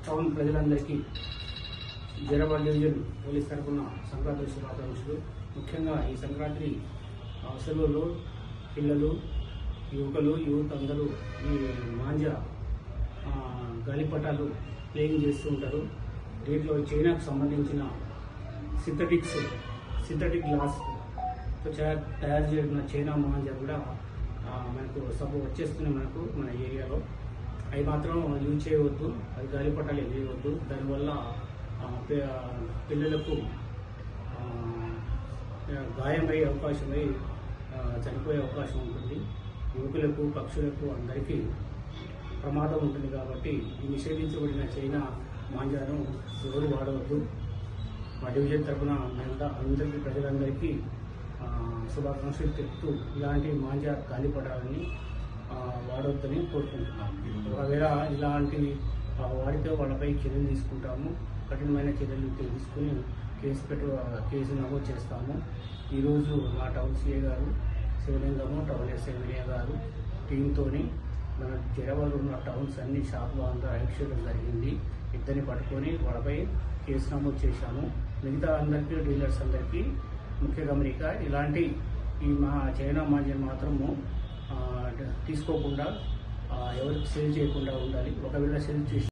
Town ప్రజలందరికీ Zaheerabad division police తరఫున సంక్రాంతి శుభాకాంక్షలు. ముఖ్యంగా ఈ సంక్రాంతి సెలవుల్లో పిల్లలు, యూత్ అందరూ ఈ మాంజా గాలిపటాలు ప్లేయింగ్ చేస్తూ ఉంటారు. దీంట్లో చైనాకు సంబంధించిన సింథటిక్ గ్లాస్తో తయారు చేసిన చైనా మాంజా కూడా మనకు వచ్చేస్తున్నాయి మన ఏరియాలో. అవి మాత్రం యూజ్ చేయవద్దు, అది గాలిపటాలు వేయవద్దు. దానివల్ల పిల్లలకు గాయమయ్యే అవకాశమై చనిపోయే అవకాశం ఉంటుంది. యువకులకు, పక్షులకు అందరికీ ప్రమాదం ఉంటుంది. కాబట్టి ఈ నిషేధించబడిన చైనా మాంజాను ఎవరు వాడవద్దు. మా డివిజన్ తరఫున అందరికీ ప్రజలందరికీ శుభాకాంక్షలు తెలుపుతూ ఇలాంటి మాంజా గాలిపటాలని వాడవద్దని కోరుకుంటున్నాము. ఒకవేళ ఇలాంటి వాడితే వాళ్ళపై చర్యలు తీసుకుంటాము. కఠినమైన చర్యలు తీసుకుని కేసు నమోదు చేస్తాము. ఈరోజు మా టౌన్ సిఐ గారు, శివలింగము టౌన్ ఎస్ఐ వినయ గారు టీంతో మన జైరాబాద్లో ఉన్న టౌన్స్ అన్ని షాపులు అందరూ అరెస్ట్ చేయడం జరిగింది. ఇద్దరిని పట్టుకొని వాళ్ళపై కేసు నమోదు చేశాము. మిగతా అందరికీ, డీలర్స్ అందరికీ ముఖ్య గమనిక, ఇలాంటి ఈ చైనా మాంజాను మాత్రము తీసుకోకుండా ఎవరికి సేల్ చేయకుండా ఉండాలి. ఒకవేళ సేల్ చేసి